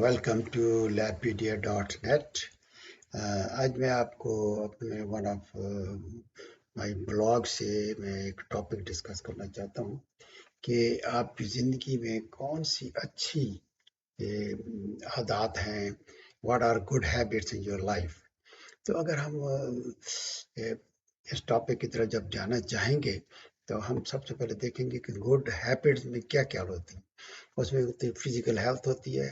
Welcome to lapedia.net. آج میں آپ کو اپنے ون آف مائی بلاگ سے میں ایک ٹاپک ڈسکس کرنا چاہتا ہوں کہ آپ کی زندگی میں کون سی اچھی عادات ہیں. What are good habits in your life. تو اگر ہم اس ٹاپک کی طرف جب جانا چاہیں گے تو ہم سب سے پہلے دیکھیں گے کہ گڈ ہیبٹس میں کیا کیا ہوتی ہیں. اس میں ہوتی ہے فزیکل ہیلتھ ہوتی ہے,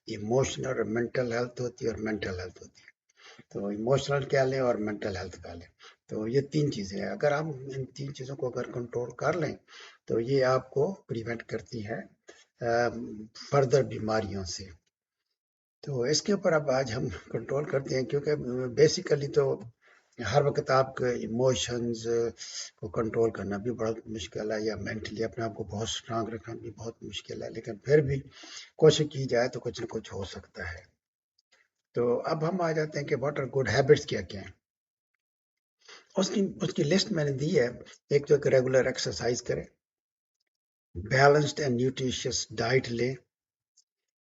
ایموشنل اور مینٹل ہیلتھ ہوتی ہے, اور مینٹل ہیلتھ ہوتی ہے. تو ایموشنل کیا لیں اور مینٹل ہیلتھ کا لیں. تو یہ تین چیزیں ہیں. اگر ہم ان تین چیزوں کو اگر کنٹرول کر لیں تو یہ آپ کو پریونٹ کرتی ہے فردر بیماریوں سے. تو اس کے اوپر اب آج ہم کنٹرول کرتے ہیں, کیونکہ بیسیکلی تو ہر وقت آپ کے ایموشنز کو کنٹرول کرنا بھی بڑا مشکل ہے, یا مینٹلی اپنے آپ کو بہت اسٹرانگ رکھنا بھی بہت مشکل ہے, لیکن پھر بھی کوشش کی جائے تو کچھ نہ کچھ ہو سکتا ہے. تو اب ہم آ جاتے ہیں کہ واٹ آر گڈ ہیبٹس کیا کیا ہیں. اس کی لسٹ میں نے دی ہے. ایک تو ریگولر ایکسرسائز کریں, بیلنسڈ اینڈ نیوٹریشس ڈائٹ لیں,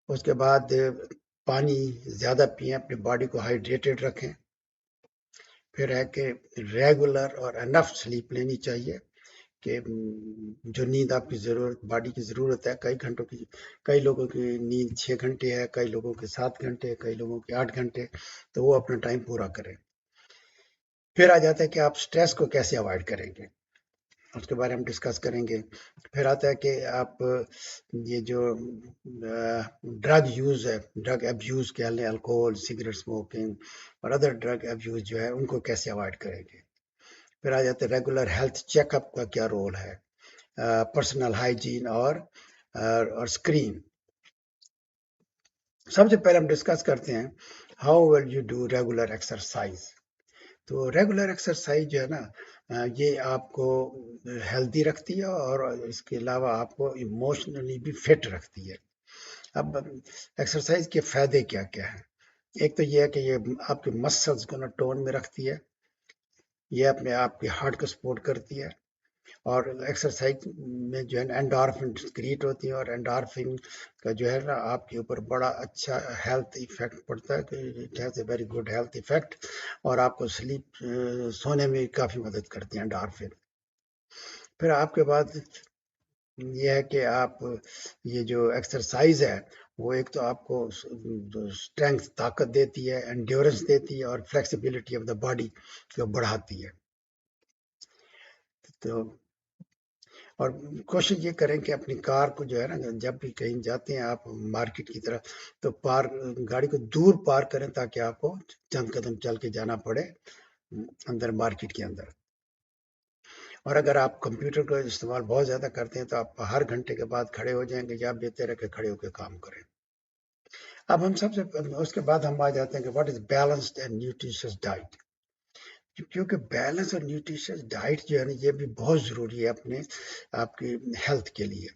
اس کے بعد پانی زیادہ پئیں, اپنی باڈی کو ہائیڈریٹڈ رکھیں. پھر ہے کہ ریگولر اور انف سلیپ لینی چاہیے, کہ جو نیند آپ کی ضرورت باڈی کی ضرورت ہے کئی گھنٹوں کی. کئی لوگوں کی نیند 6 گھنٹے ہے, کئی لوگوں کے 7 گھنٹے, کئی لوگوں کے 8 گھنٹے. تو وہ اپنا ٹائم پورا کریں. پھر آ جاتا ہے کہ آپ سٹریس کو کیسے اوائڈ کریں گے, اس کے بارے میں ہم ڈسکس کریں گے. پھر آتا ہے کہ آپ یہ جو ڈرگ یوز ہے, ڈرگ ابیوز کہہ لیں, الکوہول, سگریٹ اسموکنگ اور ادر ڈرگ ابیوز جو ہے ان کو کیسے اوائڈ کریں گے. پھر آ جاتے ہیں ریگولر ہیلتھ چیک اپ کا کیا رول ہے, پرسنل ہائیجین اور اسکرین. سب سے پہلے ہم ڈسکس کرتے ہیں how will you do regular exercise. تو ریگولر ایکسرسائز جو ہے نا, یہ آپ کو ہیلدی رکھتی ہے اور اس کے علاوہ آپ کو ایموشنلی بھی فٹ رکھتی ہے. اب ایکسرسائز کے فائدے کیا کیا ہیں. ایک تو یہ ہے کہ یہ آپ کے مسلز کو نا ٹون میں رکھتی ہے, یہ اپنے آپ کے ہارٹ کو سپورٹ کرتی ہے. اور ایکسرسائز میں جو ہے نا انڈورفن کریٹ ہوتی ہے, اور انڈورفن کا جو ہے نا آپ کے اوپر بڑا اچھا ہیلتھ ایفیکٹ پڑتا ہے, کہ it has a very good health effect, اور آپ کو سونے میں کافی مدد کرتی ہیں انڈورفن. پھر آپ کے بعد یہ ہے کہ آپ یہ جو ایکسرسائز ہے وہ ایک تو آپ کو اسٹرینگتھ طاقت دیتی ہے, انڈیورنس دیتی ہے, اور فلیکسیبلٹی آف دا باڈی کو بڑھاتی ہے. تو اور کوشش یہ کریں کہ اپنی کار کو جو ہے نا, جب بھی کہیں جاتے ہیں آپ مارکیٹ کی طرف, تو گاڑی کو دور پارک کریں تاکہ آپ کو چند قدم چل کے جانا پڑے اندر مارکیٹ کے اندر. اور اگر آپ کمپیوٹر کا استعمال بہت زیادہ کرتے ہیں تو آپ ہر گھنٹے کے بعد کھڑے ہو جائیں گے, یا بہتر ہے کہ کھڑے ہو کے کام کریں. اب ہم اس کے بعد ہم آ جاتے ہیں کہ what is balanced and nutritious diet. کیونکہ بیلنس اور نیوٹریشس ڈائٹ جو ہے نا, یہ بھی بہت ضروری ہے آپ کی ہیلتھ کے لیے.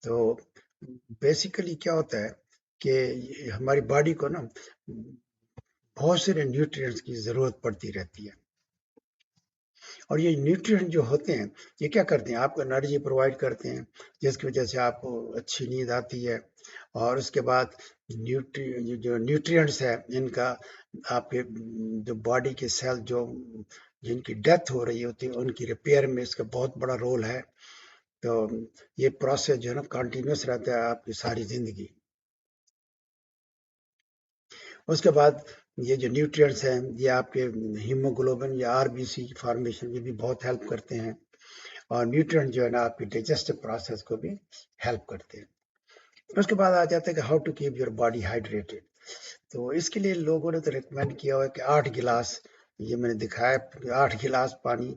تو بیسیکلی کیا ہوتا ہے کہ ہماری باڈی کو نا بہت سے نیوٹرینٹس کی ضرورت پڑتی رہتی ہے, اور یہ نیوٹرینٹ جو ہوتے ہیں یہ کیا کرتے ہیں, آپ کو انرجی پرووائڈ کرتے ہیں, جس کی وجہ سے آپ کو اچھی نیند آتی ہے. اور اس کے بعد جو نیوٹرینٹس ہے ان کا آپ کے جو باڈی کے سیل جن کی ڈیتھ ہو رہی ہوتی ہے ان کی ریپیئر میں اس کا بہت بڑا رول ہے. تو یہ پروسیس جو ہے نا کنٹینیوس رہتا ہے آپ کی ساری زندگی. اس کے بعد یہ جو نیوٹرینٹس ہیں یہ آپ کے ہیموگلوبن یا RBC کی فارمیشن میں بھی بہت ہیلپ کرتے ہیں, اور نیوٹرینٹ جو ہے نا آپ کی ڈائجسٹو پروسیس کو بھی ہیلپ کرتے ہیں. اس کے بعد آ جاتا ہے کہ how to keep your body hydrated. تو اس کے لیے لوگوں نے تو ریکمینڈ کیا ہوا ہے کہ 8 گلاس, یہ میں نے دکھایا 8 گلاس پانی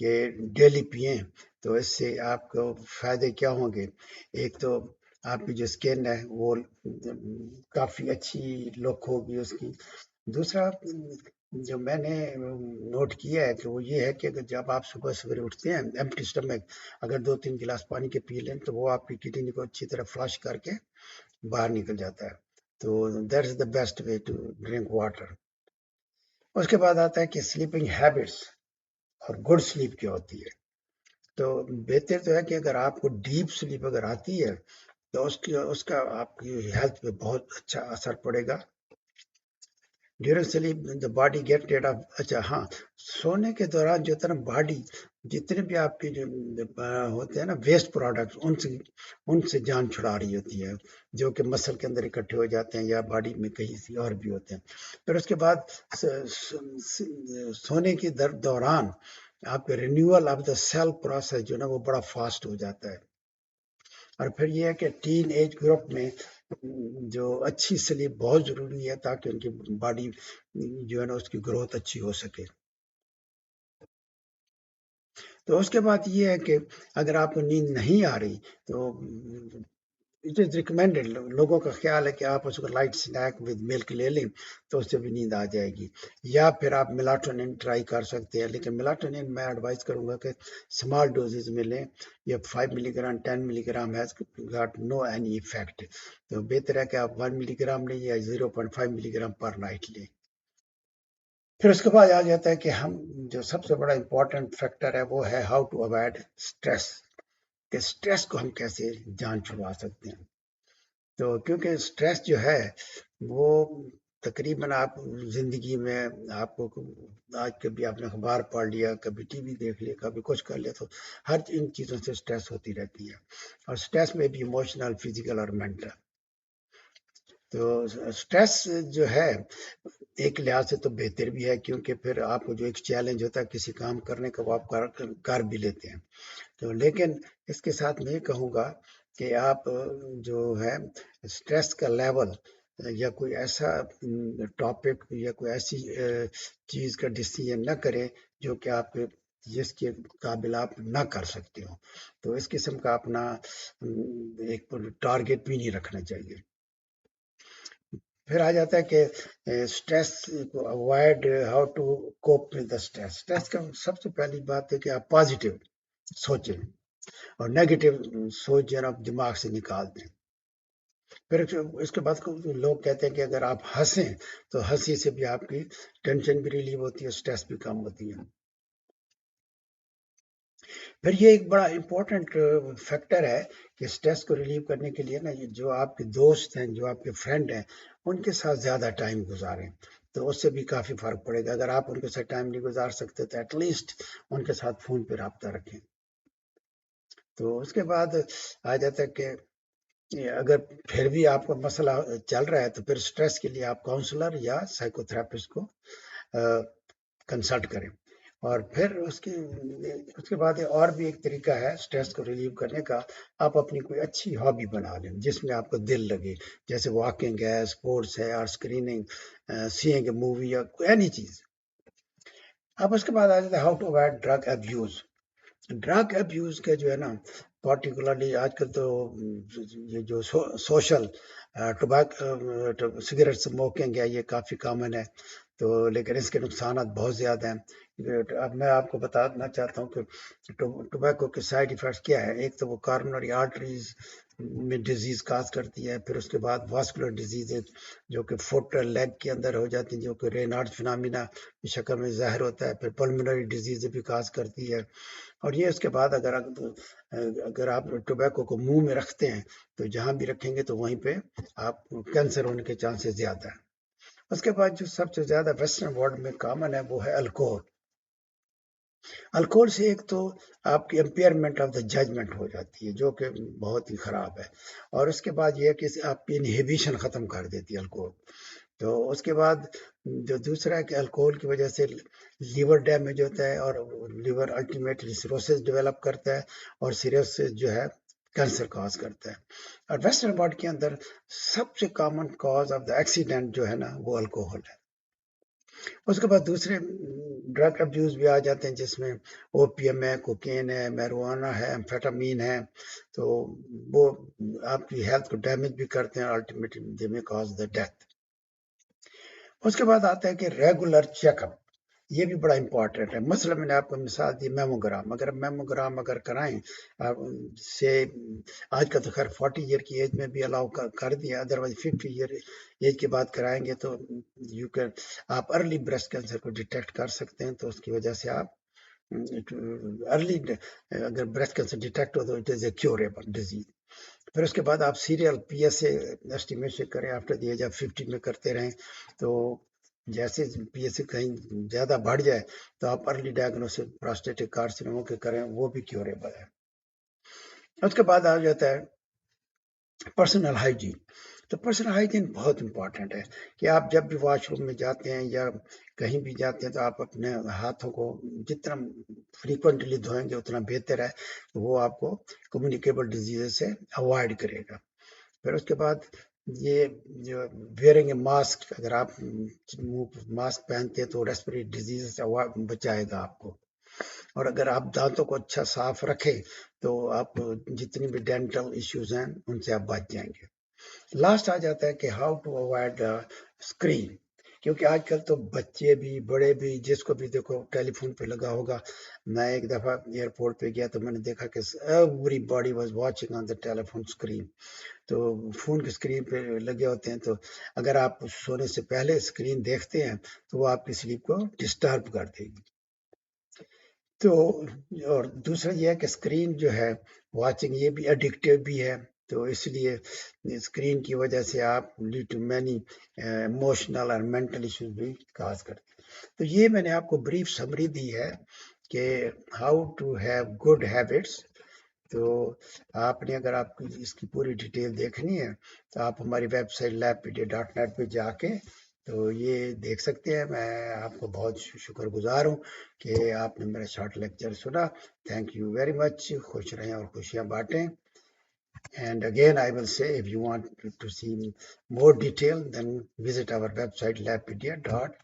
کے ڈیلی پئیں. تو اس سے آپ کو فائدے کیا ہوں گے. ایک تو آپ کی جو اسکن ہے وہ کافی اچھی لک ہوگی اس کی. دوسرا جو میں نے نوٹ کیا ہے کہ وہ یہ ہے کہ جب آپ صبح سویرے اٹھتے ہیں ایمپٹی اسٹمک, اگر 2-3 گلاس پانی کے پی لیں تو وہ آپ کی کڈنی کو اچھی طرح فلش کر کے باہر نکل جاتا ہے. تو that is the best way to drink water. اس کے بعد آتا ہے کہ سلیپنگ ہیبٹس اور گڈ سلیپ کیا ہوتی ہے. تو بہتر تو ہے کہ اگر آپ کو ڈیپ سلیپ اگر آتی ہے تو اس کا آپ کی ہیلتھ پہ بہت اچھا اثر پڑے گا. During sleep the body get rid of. اچھا ہاں، سونے کے دوران جو ہے نا باڈی جتنے بھی آپ کے جو ہوتے ہیں نا ویسٹ پروڈکٹ، ان سے جان چھڑا رہی ہوتی ہے، جو کہ مسل کے اندر اکٹھے ہو جاتے ہیں یا باڈی میں کہیں سے اور بھی ہوتے ہیں. پھر اس کے بعد سونے کے دوران آپ کے renewal of the cell process جو ہے نا وہ بڑا فاسٹ ہو جاتا ہے. اور پھر یہ ہے کہ ٹین ایج گروپ میں جو اچھی سلیپ بہت ضروری ہے تاکہ ان کی باڈی جو ہے نا اس کی گروتھ اچھی ہو سکے. تو اس کے بعد یہ ہے کہ اگر آپ کو نیند نہیں آ رہی تو اٹ از ریکمینڈیڈ، لوگوں کا خیال ہے کہ آپ اس کو لائٹ سنیک ود ملک لے لیں تو اس سے بھی نیند آ جائے گی، یا پھر آپ میلاٹونین ٹرائی کر سکتے ہیں. لیکن میلاٹونین میں ایڈوائز کروں گا کہ اسمال ڈوزز میں لیں. یہ 5 ملی gram 10 milligram has got no any effect. تو بہتر ہے کہ آپ 1 ملی گرام لیں یا 0.5 ملی گرام پر نائٹ لیں. پھر اس کے بعد آ جاتا ہے کہ ہم جو سب سے بڑا امپورٹنٹ فیکٹر ہے وہ ہے ہاؤ ٹو اوائڈ اسٹریس، کہ اسٹریس کو ہم کیسے جان چھڑوا سکتے ہیں. تو کیونکہ اسٹریس جو ہے وہ تقریباً آپ زندگی میں آپ کو آج کبھی آپ نے اخبار پڑھ لیا، کبھی ٹی وی دیکھ لیا، کبھی کچھ کر لیا، تو ہر ان چیزوں سے اسٹریس ہوتی رہتی ہے. اور اسٹریس میں بھی ایموشنل، فزیکل اور مینٹل. تو اسٹریس جو ہے ایک لحاظ سے تو بہتر بھی ہے، کیونکہ پھر آپ کو جو ایک چیلنج ہوتا ہے کسی کام کرنے کا وہ آپ کر بھی لیتے ہیں. تو لیکن اس کے ساتھ میں یہ کہوں گا کہ آپ جو ہے اسٹریس کا لیول یا کوئی ایسا ٹاپک یا کوئی ایسی چیز کا ڈیسیژن نہ کرے جو کہ آپ جس کے قابل آپ نہ کر سکتے ہو. تو اس قسم کا اپنا ایک ٹارگیٹ بھی نہیں رکھنا چاہیے. پھر آ جاتا ہے کہ اسٹریس کو avoid how to cope with the stress. Stress کا سب سے پہلی بات ہے کہ آپ پازیٹیو سوچیں اور نیگیٹو سوچ جو ہے نا دماغ سے نکال دیں. پھر اس کے بعد لوگ کہتے ہیں کہ اگر آپ ہنسیں تو ہنسی سے بھی آپ کی ٹینشن بھی ریلیو ہوتی ہے، اسٹریس بھی کم ہوتی ہے. پھر یہ ایک بڑا امپورٹنٹ فیکٹر ہے کہ اسٹریس کو ریلیو کرنے کے لیے نا جو آپ کے دوست ہیں، جو آپ کے فرینڈ ہیں، ان کے ساتھ زیادہ ٹائم گزاریں تو اس سے بھی کافی فرق پڑے گا. اگر آپ ان کے ساتھ ٹائم نہیں گزار سکتے تو ایٹ لیسٹ ان کے ساتھ فون پہ رابطہ رکھیں. تو اس کے بعد آ جاتا ہے کہ اگر پھر بھی آپ کا مسئلہ چل رہا ہے تو پھر اسٹریس کے لیے آپ کاؤنسلر یا سائیکو تھراپسٹ کو کنسلٹ کریں. اور پھر اس کے بعد اور بھی ایک طریقہ ہے اسٹریس کو ریلیو کرنے کا، آپ اپنی کوئی اچھی ہابی بنا لیں جس میں آپ کو دل لگے، جیسے واکنگ ہے، اسپورٹس ہے، اور اسکریننگ، سیئنگ اے مووی یا اینی چیز. اب اس کے بعد آ جاتا ہے how to avoid drug abuse. Drug abuse کا جو ہے نا پارٹیکولرلی آج کل تو یہ جو سوشل سگریٹ اسموکنگ ہے یہ کافی کامن ہے. تو لیکن اس کے نقصانات بہت زیادہ ہیں. اب میں آپ کو بتانا چاہتا ہوں کہ ٹوبیکو کے سائیڈ ایفیکٹس کیا ہے. ایک تو وہ کارنری آرٹریز میں ڈیزیز کاز کرتی ہے، پھر اس کے بعد واسکولر ڈیزیز جو کہ فٹ لیگ کے اندر ہو جاتی ہیں، جو کہ رینارڈ فنامینا کی شکل میں ظاہر ہوتا ہے، پھر پلمنری ڈیزیز بھی کاز کرتی ہے. اور یہ اس کے بعد اگر آپ ٹوبیکو کو منہ میں رکھتے ہیں تو جہاں بھی رکھیں گے تو وہیں پہ آپ کینسر ہونے کے چانسز زیادہ ہیں. اس کے بعد جو سب سے زیادہ ویسٹرن ورلڈ میں کامن ہے وہ ہے الکوہل. الکوہل سے ایک تو آپ کی امپیئرمنٹ آف دا ججمنٹ ہو جاتی ہے جو کہ بہت ہی خراب ہے، اور اس کے بعد یہ ہے کہ آپ کی انہیبیشن ختم کر دیتی ہے الکوہل. تو اس کے بعد جو دوسرا ہے کہ الکوہل کی وجہ سے لیور ڈیمیج ہوتا ہے اور لیور الٹیمیٹلی سیروسس ڈیولپ کرتا ہے، اور سیروسس جو ہے کینسر کاز کرتا ہے. اور ویسٹرن ورلڈ کے اندر سب سے common cause of the accident جو ہے نا وہ الکوہل ہے. اس کے بعد دوسرے ڈرگ ابیوز بھی آ جاتے ہیں جس میں اوپیم ہے، کوکین ہے، میرووانا ہے، امفیٹامین ہے. تو وہ آپ کی ہیلتھ کو ڈیمیج بھی کرتے ہیں، الٹیمیٹلی دے میں کاز دا ڈیتھ. اس کے بعد آتا ہے کہ ریگولر چیک اپ، یہ بھی بڑا امپورٹنٹ ہے. مثلا میں نے آپ کو مثال دی میموگرام. اگر میموگرام اگر کرائیں سے آج کا تو خیر 40 ایئر کی ایج میں بھی الاؤ کر دیا، ادروائز 50 ایئر ایج کے بعد کرائیں گے تو آپ ارلی بریسٹ کینسر کو ڈیٹیکٹ کر سکتے ہیں. تو اس کی وجہ سے آپ ارلی اگر بریسٹ کینسر ڈیٹیکٹ ہو تو it is a curable disease. پھر اس کے بعد آپ serial P S A estimation کریں آفٹر دی ایج آف 50 میں کرتے رہیں. تو جیسے پی ایس اے کہیں زیادہ بڑھ جائے تو آپ ارلی ڈائگنوسس پراسٹیٹک کارسینوما کے کریں، وہ بھی کیوریبل ہے. اس کے بعد آ جاتا ہے پرسنل ہائیجین. تو پرسنل ہائیجین بہت امپورٹنٹ ہے کہ آپ جب بھی واش روم میں جاتے ہیں یا کہیں بھی جاتے ہیں تو آپ اپنے ہاتھوں کو جتنا فریکوینٹلی دھوئیں گے اتنا بہتر ہے. وہ آپ کو کمیونیکیبل ڈیزیز سے اوائڈ کرے گا. پھر اس کے بعد یہ جو ویئرنگ اے ماسک، اگر آپ ماسک پہنتے ہیں تو ریسپریٹری ڈیزیز سے بچائے گا آپ کو. اور اگر آپ دانتوں کو اچھا صاف رکھیں تو آپ جتنی بھی ڈینٹل ایشوز ہیں ان سے آپ بچ جائیں گے. لاسٹ آ جاتا ہے کہ ہاؤ ٹو اوائڈ اسکرین، کیونکہ آج کل تو بچے بھی بڑے بھی جس کو بھی دیکھو ٹیلی فون پہ لگا ہوگا. میں ایک دفعہ ایئرپورٹ پہ گیا تو میں نے دیکھا کہ every body was watching on the telephone screen. تو فون کی اسکرین پہ لگے ہوتے ہیں، تو اگر آپ سونے سے پہلے اسکرین دیکھتے ہیں تو وہ آپ کی سلیپ کو ڈسٹرب کر دے گی. تو اور دوسرا یہ ہے کہ اسکرین جو ہے واچنگ یہ بھی ایڈکٹیو بھی ہے. تو اس لیے اسکرین کی وجہ سے آپ لیڈ ٹو مینی ایموشنل اور مینٹل ایشوز بھی کاز کرتے ہیں. تو یہ میں نے آپ کو بریف سمری دی ہے کہ how to have good habits. تو آپ نے اگر آپ کی اس کی پوری ڈیٹیل دیکھنی ہے تو آپ ہماری ویب سائٹ labpedia.net پہ جا کے تو یہ دیکھ سکتے ہیں. میں آپ کو بہت شکر گزار ہوں کہ آپ نے میرا شارٹ لیکچر سنا. Thank you very much. خوش رہیں اور خوشیاں بانٹیں. And again, I will say, if you want to see more detail, then visit our website labpedia.net.